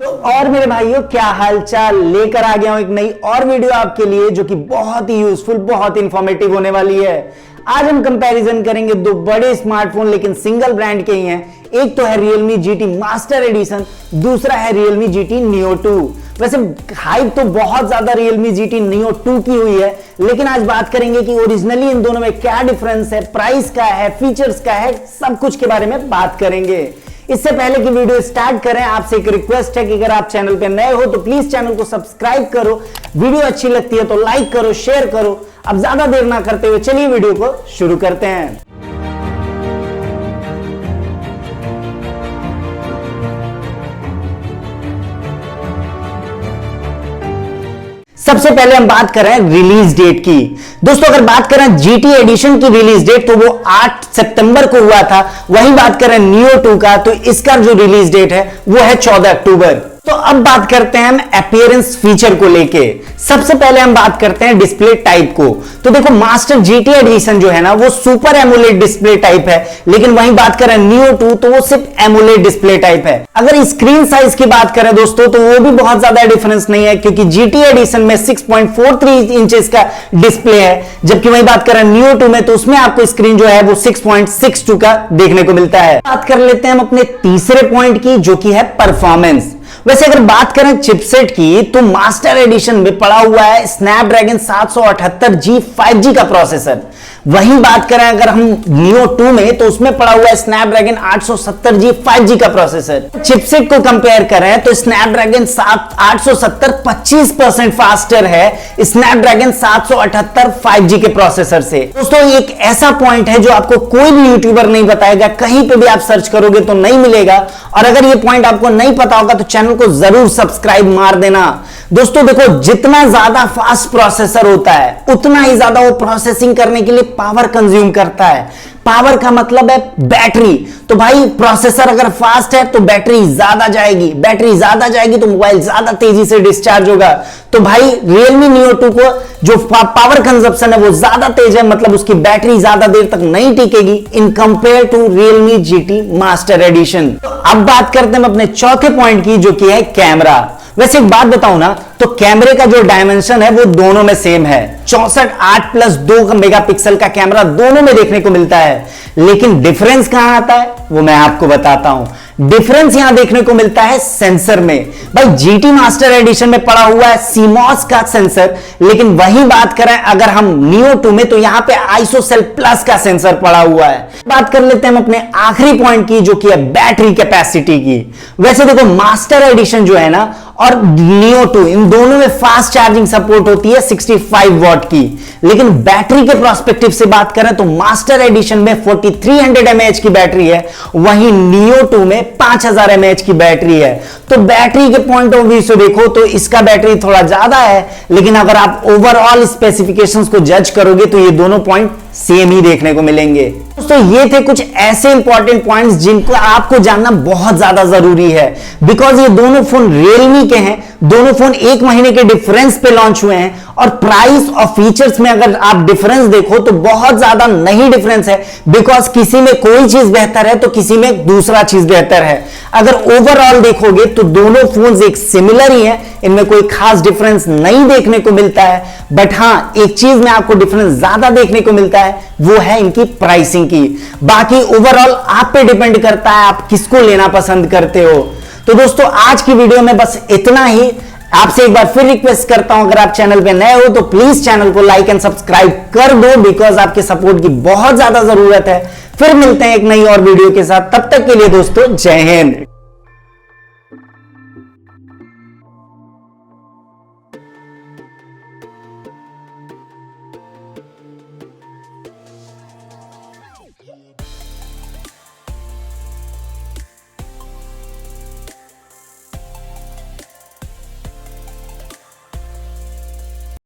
तो और मेरे भाइयों क्या हालचाल, लेकर आ गया हूं एक नई और वीडियो आपके लिए जो कि बहुत ही यूजफुल, बहुत इंफॉर्मेटिव होने वाली है। आज हम कंपैरिजन करेंगे दो बड़े स्मार्टफोन लेकिन सिंगल ब्रांड के ही हैं। एक तो है Realme GT मास्टर एडिशन, दूसरा है Realme GT Neo 2। वैसे हाइप तो बहुत ज्यादा Realme GT Neo 2 की हुई है, लेकिन आज बात करेंगे कि ओरिजिनली इन दोनों में क्या डिफरेंस है, प्राइस का है, फीचर्स का है, सब कुछ के बारे में बात करेंगे। इससे पहले कि वीडियो स्टार्ट करें, आपसे एक रिक्वेस्ट है कि अगर आप चैनल पे नए हो तो प्लीज चैनल को सब्सक्राइब करो, वीडियो अच्छी लगती है तो लाइक करो, शेयर करो। अब ज्यादा देर ना करते हुए चलिए वीडियो को शुरू करते हैं। सबसे पहले हम बात कर रहे हैं रिलीज डेट की। दोस्तों अगर बात करें GT एडिशन की रिलीज डेट तो वो 8 सितंबर को हुआ था। वहीं बात करें Neo 2 का तो इसका जो रिलीज डेट है वो है 14 अक्टूबर। तो अब बात करते हैं हम अपीयरेंस फीचर को लेके। सबसे पहले हम बात करते हैं डिस्प्ले टाइप को। तो देखो मास्टर GT एडिशन जो है ना वो सुपर एमोलेड डिस्प्ले टाइप है, लेकिन वहीं बात करें Neo 2 तो वो सिर्फ एमोलेड डिस्प्ले टाइप है। अगर स्क्रीन साइज की बात करें दोस्तों तो वो भी बहुत ज्यादा डिफरेंस नहीं है, क्योंकि GT एडिशन में 6.43 इंचेस का डिस्प्ले है, जबकि वहीं बात करें Neo 2 में तो उसमें आपको स्क्रीन जो है वो 6.62 का देखने को मिलता है। बात कर लेते हैं हम अपने तीसरे पॉइंट की, जो कि है परफॉर्मेंस। वैसे अगर बात करें चिपसेट की तो मास्टर एडिशन में पड़ा हुआ है स्नैपड्रैगन 778G 5G का प्रोसेसर। वहीं बात करें अगर हम Neo 2 में तो उसमें पड़ा हुआ है स्नैपड्रैगन 870G 5G का प्रोसेसर। चिपसेट को कंपेयर करें तो स्नैपड्रैगन 870 25% फास्टर है स्नैपड्रैगन 778 5G के प्रोसेसर से। दोस्तों एक ऐसा पॉइंट है जो आपको कोई भी यूट्यूबर नहीं बताएगा, कहीं पे भी आप सर्च करोगे तो नहीं मिलेगा। और अगर ये पॉइंट आपको नहीं पता होगा तो चैनल को जरूर सब्सक्राइब मार देना। दोस्तों देखो जितना ज्यादा फास्ट प्रोसेसर होता है उतना ही ज्यादा वो प्रोसेसिंग करने के लिए पावर कंज्यूम करता है। पावर का मतलब है बैटरी। तो भाई प्रोसेसर अगर फास्ट है तो बैटरी ज्यादा जाएगी, बैटरी ज्यादा जाएगी तो मोबाइल ज्यादा तेजी से डिस्चार्ज होगा। तो भाई Realme Neo 2 को जो पावर कंजप्शन है वो ज्यादा तेज है, मतलब उसकी बैटरी ज्यादा देर तक नहीं टिकेगी in compare to Realme GT Master Edition. तो अब बात करते हैं अपने चौथे पॉइंट की, जो कि है कैमरा। वैसे एक बात बताऊं ना तो कैमरे का जो डायमेंशन है वो दोनों में सेम है। 64 8+2 मेगापिक्सल का कैमरा दोनों में देखने को मिलता है, लेकिन डिफरेंस कहां आता है वो मैं आपको बताता हूं। डिफरेंस यहां देखने को मिलता है सेंसर में। भाई GT मास्टर एडिशन में पड़ा हुआ है CMOS का सेंसर, लेकिन वही बात करें अगर हम Neo 2 में तो यहां पे ISOCELL प्लस का सेंसर पड़ा हुआ है। बात कर लेते हैं हम अपने आखिरी पॉइंट की, जो कि है बैटरी कैपेसिटी की। वैसे देखो मास्टर एडिशन जो है ना और Neo 2 इन दोनों में फास्ट चार्जिंग सपोर्ट होती है 65 वॉट की, लेकिन बैटरी के प्रोस्पेक्टिव से बात करें तो मास्टर एडिशन में 4300 mAh की बैटरी है, वहीं Neo 2 में 5000 mAh की बैटरी है। तो बैटरी के पॉइंट ऑफ व्यू से देखो तो इसका बैटरी थोड़ा ज्यादा है, लेकिन अगर आप ओवरऑल स्पेसिफिकेशंस को जज करोगे तो ये दोनों पॉइंट सेम ही देखने को मिलेंगे। दोस्तों ये थे कुछ ऐसे इंपॉर्टेंट पॉइंट्स जिनको आपको जानना बहुत ज्यादा जरूरी है, बिकॉज ये दोनों फोन Realme के हैं, दोनों फोन 1 महीने के डिफरेंस पे लॉन्च हुए हैं, और प्राइस और फीचर्स में अगर आप डिफरेंस देखो तो बहुत ज्यादा नहीं डिफरेंस है, बिकॉज किसी में कोई चीज बेहतर है तो किसी में दूसरा चीज बेहतर है। अगर ओवरऑल देखोगे तो दोनों फोन्स एक सिमिलर ही हैं, इनमें कोई खास डिफरेंस नहीं देखने को मिलता है। बट हां एक चीज में आपको डिफरेंस ज्यादा देखने को मिलता है, वो है इनकी प्राइसिंग की। बाकी ओवरऑल आप पे डिपेंड करता है आप किसको लेना पसंद करते हो। तो दोस्तों आज की वीडियो में बस इतना ही। आपसे एक बार फिर रिक्वेस्ट करता हूं, अगर आप चैनल पे नए हो तो प्लीज चैनल को लाइक एंड सब्सक्राइब कर दो, बिकॉज आपके सपोर्ट की बहुत ज्यादा जरूरत है। फिर मिलते हैं एक नई और वीडियो के साथ, तब तक के लिए दोस्तों जय हिंद।